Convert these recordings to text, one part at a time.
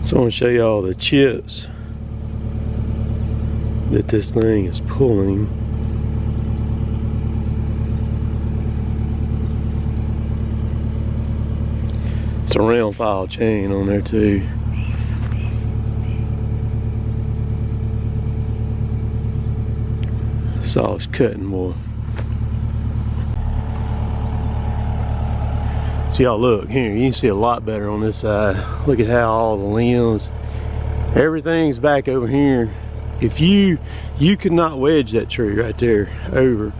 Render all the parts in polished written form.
So I want to show you all the chips that this thing is pulling. It's a round file chain on there too. Saw it's cutting more. So y'all look here, you can see a lot better on this side. Look at how all the limbs, everything's back over here. If you could not wedge that tree right there over.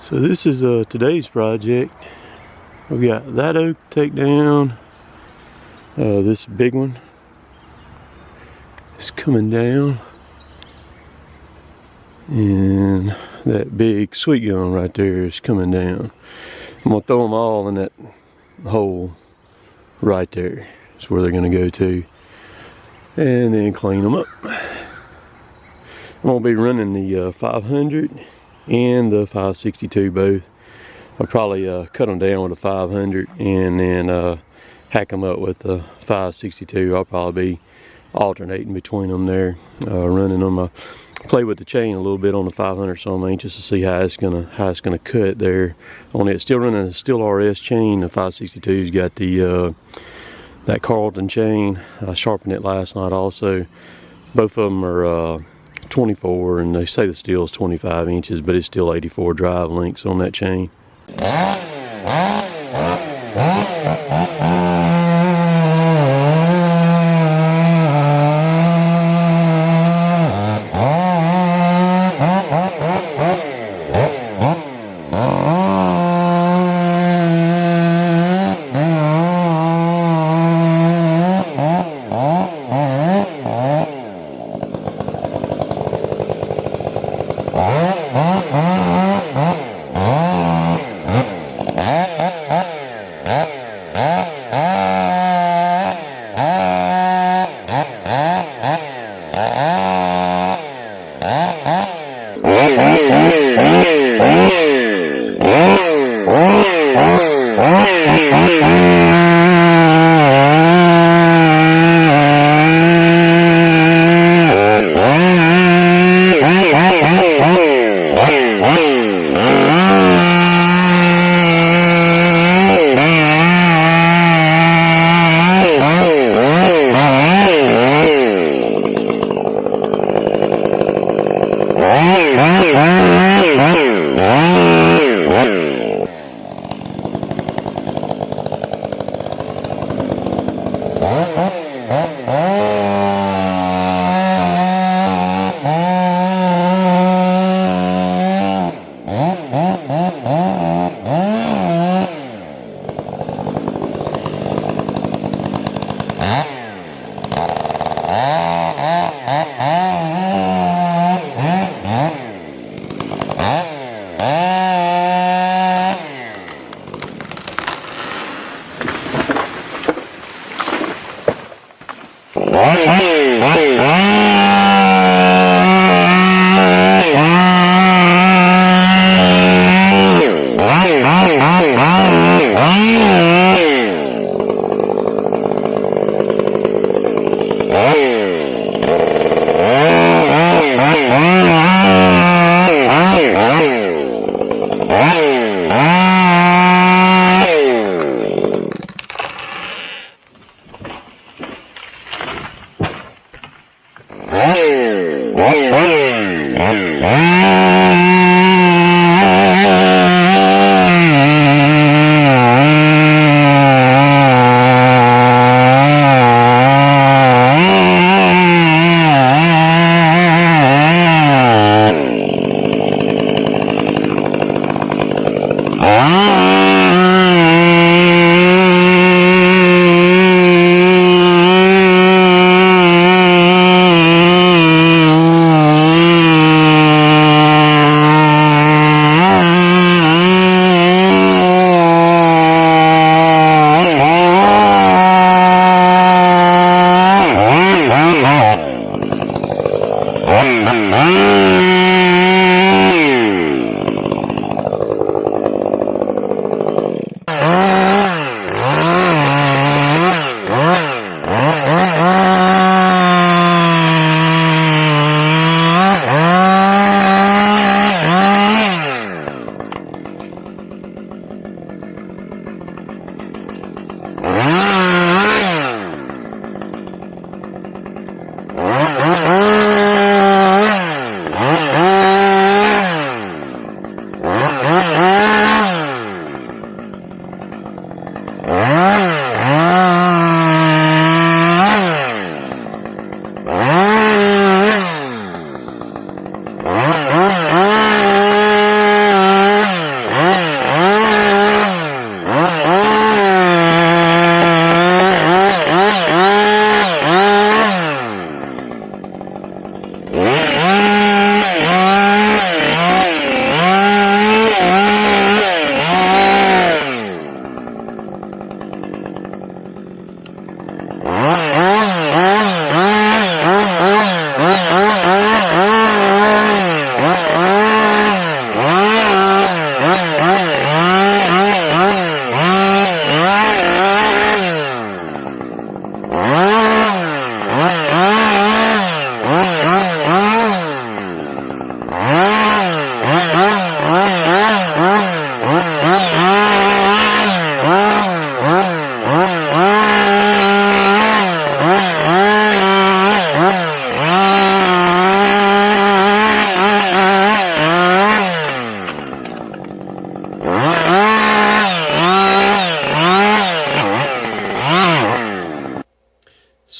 So this is today's project. We got that oak to take down. This big one is coming down, and that big sweet gum right there is coming down. I'm gonna throw them all in that hole right there. That's where they're gonna go to, and then clean them up. I'm gonna be running the 500 and the 562 both. I'll probably cut them down with a 500 and then hack them up with the 562. I'll probably be alternating between them there, running them. I play with the chain a little bit on the 500, so I'm anxious to see how it's gonna cut there on it. Still running a Steel RS chain. The 562's got the that Carlton chain. I sharpened it last night also. Both of them are 24, and they say the steel is 25 inches, but it's still 84 drive links on that chain.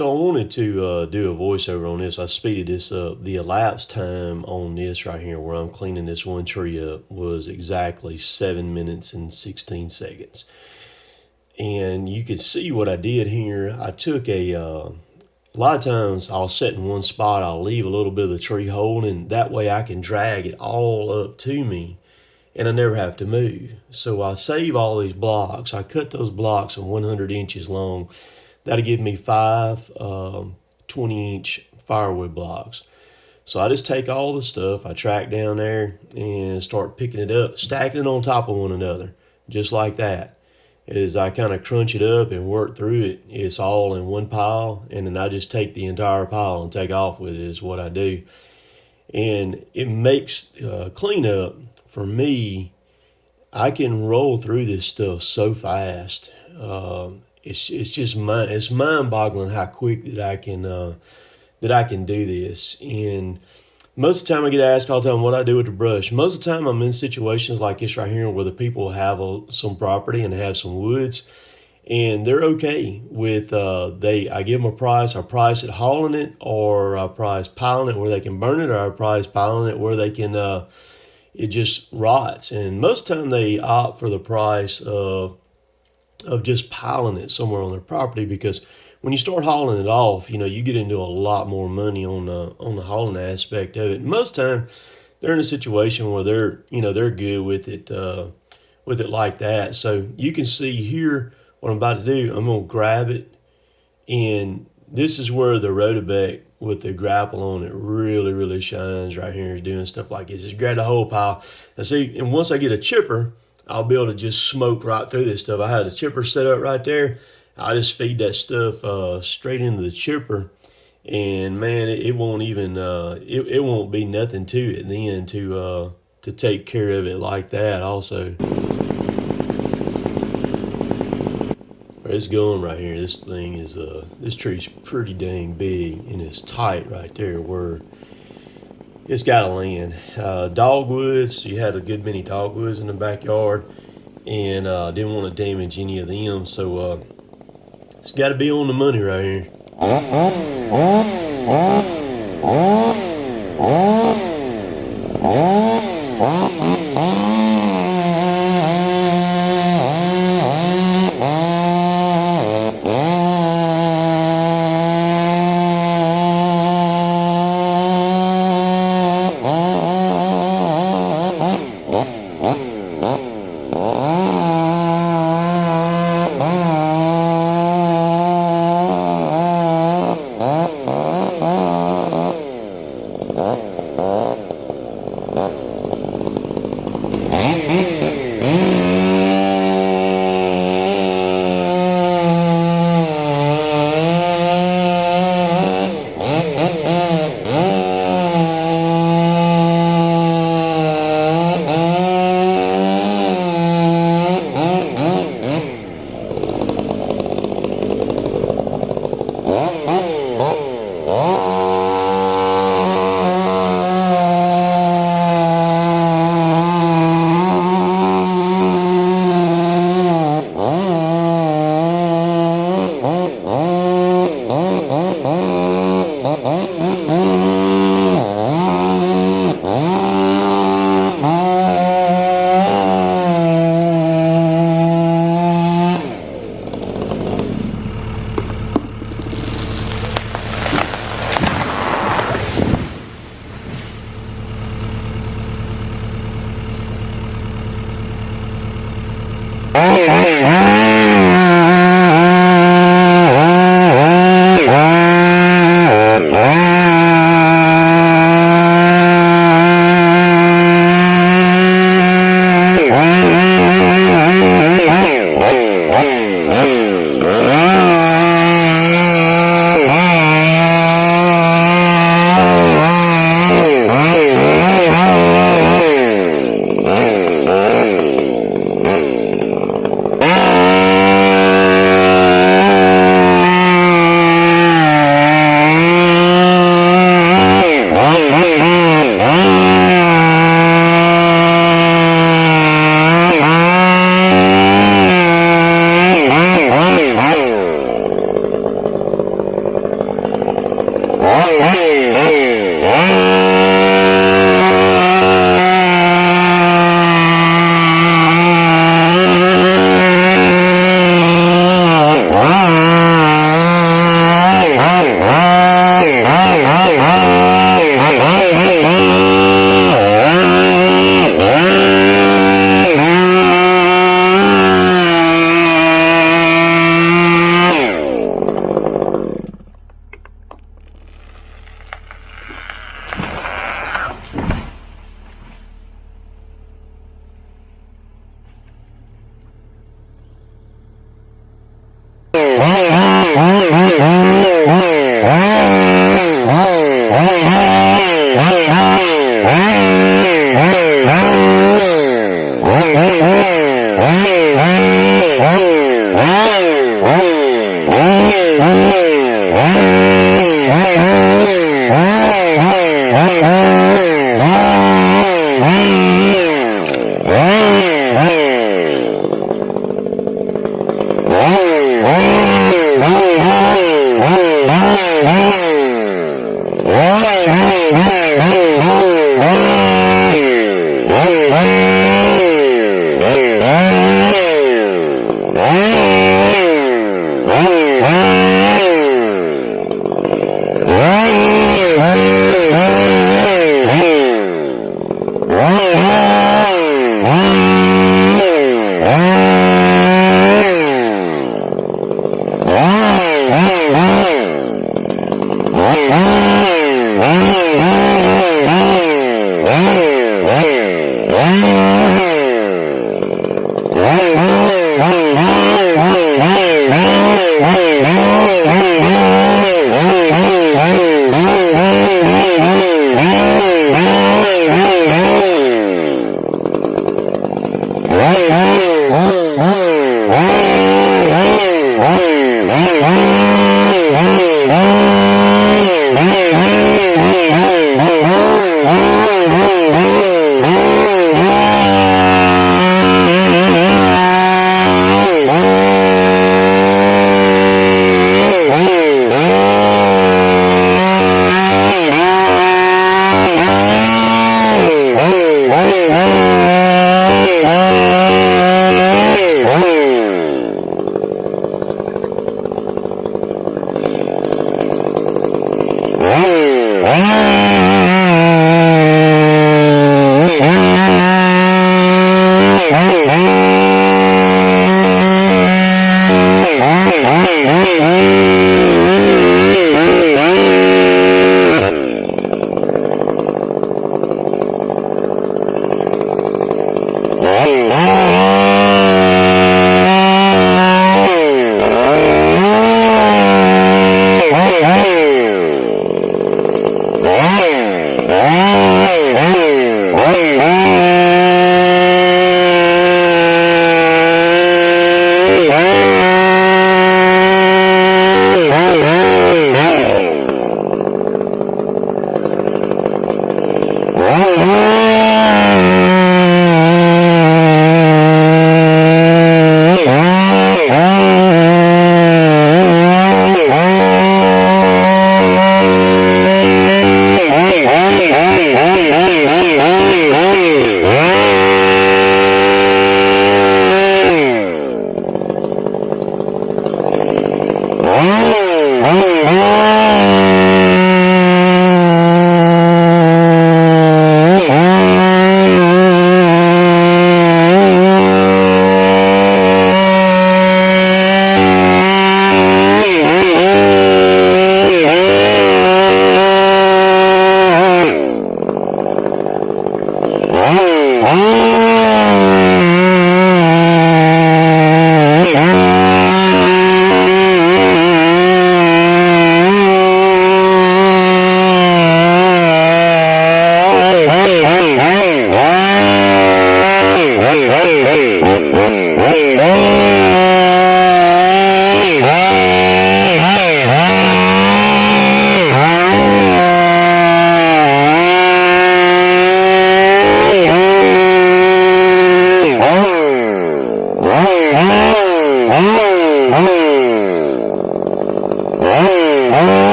So I wanted to do a voiceover on this. I speeded this up. The elapsed time on this right here, where I'm cleaning this one tree up, was exactly 7 minutes and 16 seconds. And you can see what I did here. I took a lot of times I'll sit in one spot, I'll leave a little bit of the tree hold, and that way I can drag it all up to me and I never have to move. So I save all these blocks. I cut those blocks of 100 inches long. That'll give me 5 20-inch firewood blocks. So I just take all the stuff, I track down there and start picking it up, stacking it on top of one another, just like that. As I kind of crunch it up and work through it, it's all in one pile, and then I just take the entire pile and take off with it is what I do. And it makes cleanup, for me, I can roll through this stuff so fast. It's just it's mind-boggling how quick that I can do this. And most of the time I get asked all the time what I do with the brush. Most of the time I'm in situations like this right here where the people have some property and have some woods, and they're okay with I give them a price. I price it hauling it, or I price piling it where they can burn it, or I price piling it where they can it just rots. And most of the time they opt for the price of just piling it somewhere on their property, because when you start hauling it off, you get into a lot more money on the hauling aspect of it. Most of the time, they're in a situation where they're good with it like that. So you can see here what I'm about to do. I'm gonna grab it, and this is where the Rotobec with the grapple on it really, really shines right here. Is doing stuff like this. Just grab the whole pile. And see, and once I get a chipper, I'll be able to just smoke right through this stuff. I had a chipper set up right there. I just feed that stuff straight into the chipper, and man, it won't even it won't be nothing to it then to take care of it like that. Also, it's going right here. This thing is this tree's pretty dang big, and it's tight right there where it's got to land. Dogwoods, you had a good many dogwoods in the backyard, and didn't want to damage any of them, so it's got to be on the money right here.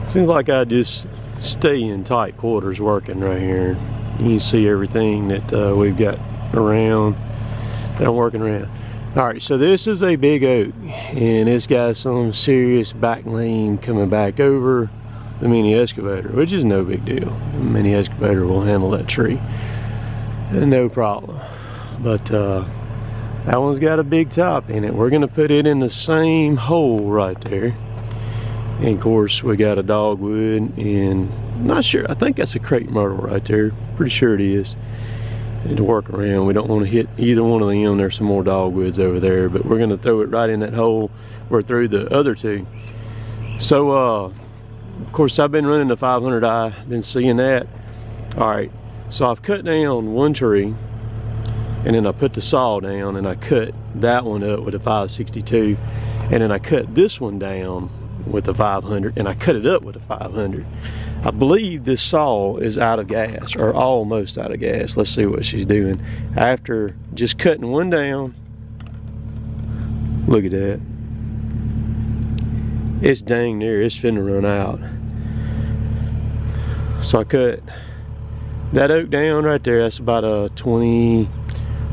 Seems like I just stay in tight quarters working right here. You can see everything that we've got around that I'm working around. Alright, so this is a big oak, and it's got some serious back lane coming back over the mini excavator, which is no big deal. The mini excavator will handle that tree, no problem. But that one's got a big top in it. We're gonna put it in the same hole right there. And of course, we got a dogwood, and I'm not sure, I think that's a crepe myrtle right there. Pretty sure it is. And to work around, we don't want to hit either one of them. There's some more dogwoods over there, but we're gonna throw it right in that hole or through the other two. So of course, I've been running the 500i, been seeing that. All right, so I've cut down one tree, and then I put the saw down, and I cut that one up with a 562, and then I cut this one down with a 500, and I cut it up with a 500. I believe this saw is out of gas, or almost out of gas. Let's see what she's doing. After just cutting one down, look at that. It's dang near, it's finna run out. So I cut that oak down right there. That's about a 20,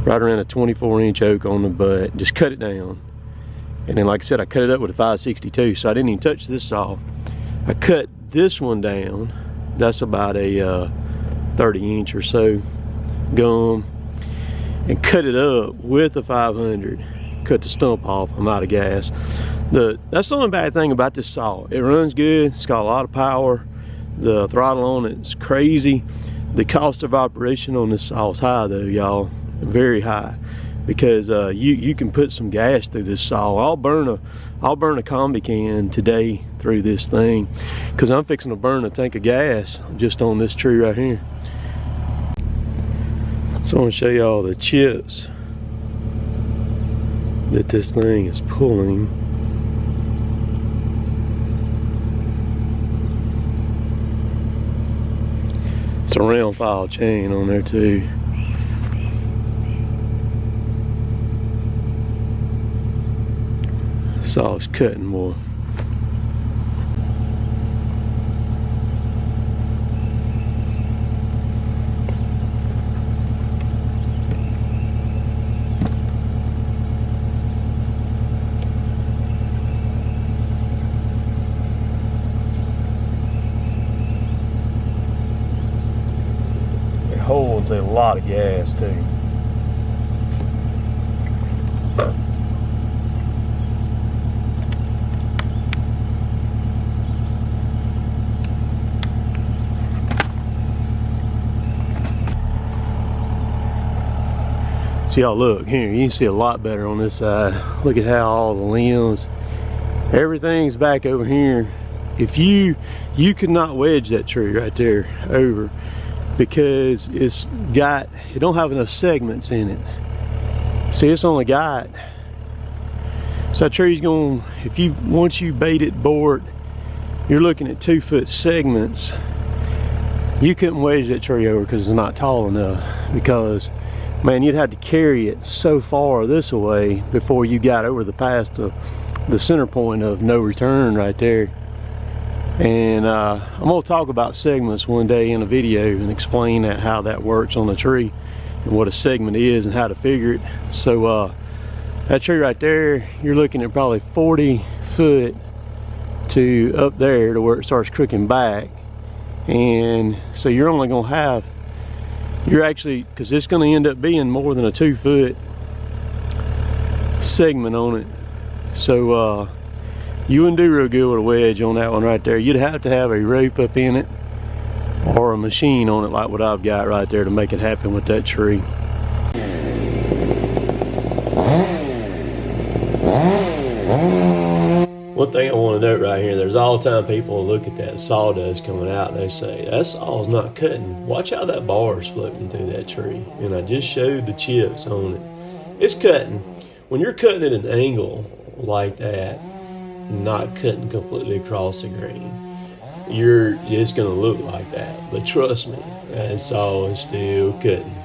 right around a 24-inch oak on the butt. Just cut it down. And then, like I said, I cut it up with a 562, so I didn't even touch this saw. I cut this one down. That's about a 30-inch or so gum, and cut it up with a 500. Cut the stump off. I'm out of gas. That's the only bad thing about this saw. It runs good. It's got a lot of power. The throttle on it's crazy. The cost of operation on this saw is high, though, y'all. Very high. Because you can put some gas through this saw. I'll burn a combi can today through this thing, because I'm fixing to burn a tank of gas just on this tree right here. So I'm gonna show y'all the chips that this thing is pulling. It's a round file chain on there too. Saw's cutting more. It holds a lot of gas too. So y'all look here, you can see a lot better on this side. Look at how all the limbs, everything's back over here. If you could not wedge that tree right there over, because it don't have enough segments in it. See, it's only got, so that tree's going, once you bait it, bore it, you're looking at 2-foot segments. You couldn't wedge that tree over because it's not tall enough, because man, you'd have to carry it so far this way before you got over past the center point of no return right there. And I'm gonna talk about segments one day in a video and explain how that works on the tree and what a segment is and how to figure it. So that tree right there, you're looking at probably 40 foot to up there to where it starts crooking back. And so you're only gonna have, because it's going to end up being more than a 2-foot segment on it. So you wouldn't do real good with a wedge on that one right there. You'd have to have a rope up in it or a machine on it like what I've got right there to make it happen with that tree. One thing I want to note right here, there's all the time people look at that sawdust coming out and they say, that saw's not cutting. Watch how that bar is floating through that tree. And I just showed the chips on it. It's cutting. When you're cutting at an angle like that, not cutting completely across the grain, it's going to look like that. But trust me, that saw is still cutting.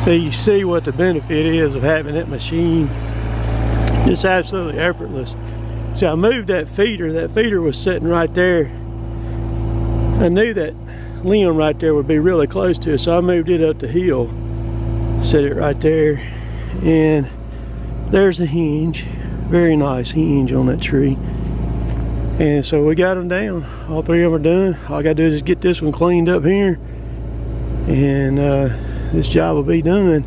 So you see what the benefit is of having that machine. Just absolutely effortless. So I moved that feeder was sitting right there. I knew that limb right there would be really close to it, so I moved it up the hill, set it right there, and there's the hinge. Very nice hinge on that tree. And so we got them down. All three of them are done. All I gotta do is just get this one cleaned up here, and this job will be done.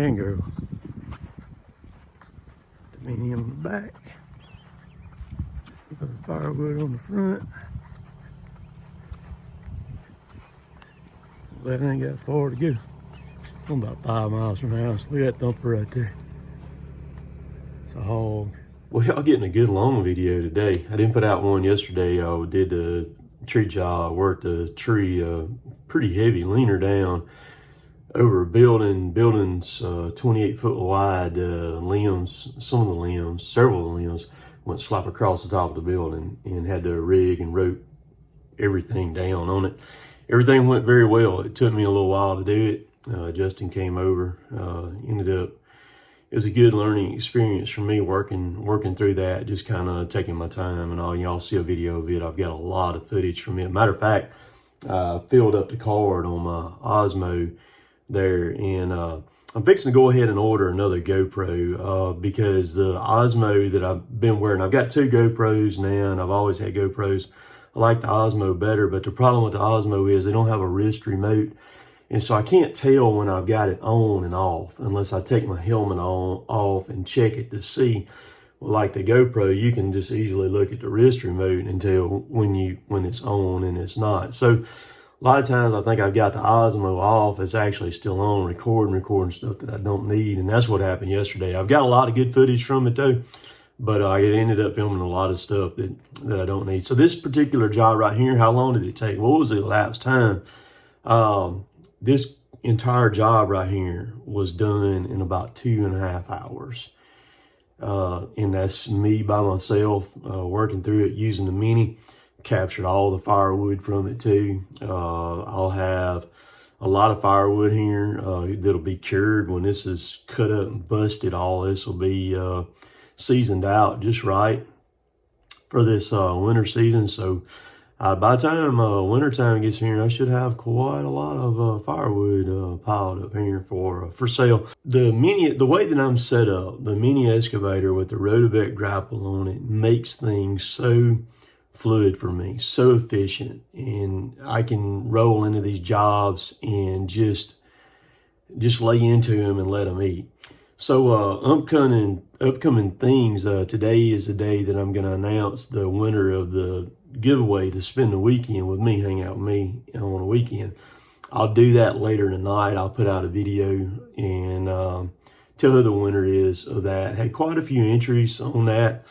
and girl. The mini on the back. Other firewood on the front. That ain't got far to go. I'm about 5 miles from the house. Look at that thumper right there. It's a hog. Well, y'all getting a good long video today. I didn't put out one yesterday. I did the tree job. I worked a tree pretty heavy, leaned her down over a building. Building's 28 foot wide. Limbs, some of the limbs, several of the limbs went slap across the top of the building, and had to rig and rope everything down on it. Everything went very well. It took me a little while to do it. Justin came over, ended up, it was a good learning experience for me working through that, just kind of taking my time and all. Y'all see a video of it. I've got a lot of footage from it. Matter of fact, I filled up the card on my Osmo there, and I'm fixing to go ahead and order another GoPro because the Osmo that I've been wearing, I've got 2 GoPros now, and I've always had GoPros. I like the Osmo better, but the problem with the Osmo is they don't have a wrist remote. And so I can't tell when I've got it on and off unless I take my helmet off and check it to see. Well, like the GoPro, you can just easily look at the wrist remote and tell when it's on and it's not. So a lot of times I think I've got the Osmo off. It's actually still on, recording stuff that I don't need. And that's what happened yesterday. I've got a lot of good footage from it though, but I ended up filming a lot of stuff that I don't need. So this particular job right here, how long did it take? What was the elapsed time? This entire job right here was done in about 2.5 hours. And that's me by myself, working through it using the mini. Captured all the firewood from it too. I'll have a lot of firewood here that'll be cured when this is cut up and busted. All this will be seasoned out just right for this winter season. So by the time winter time gets here, I should have quite a lot of firewood piled up here for sale. The way that I'm set up, the mini excavator with the Rotobec grapple on it makes things so fluid for me, so efficient, and I can roll into these jobs and just lay into them and let them eat. So upcoming things, today is the day that I'm going to announce the winner of the giveaway to spend the weekend with me, hang out with me on a weekend. I'll do that later tonight. I'll put out a video and tell who the winner is of that. Had quite a few entries on that.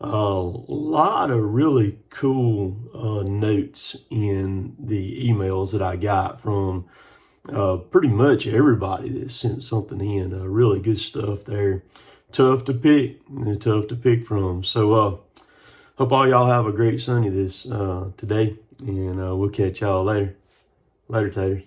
A lot of really cool notes in the emails that I got from pretty much everybody that sent something in. Really good stuff there. Tough to pick from. So hope all y'all have a great Sunday today, and we'll catch y'all later. Later, taters.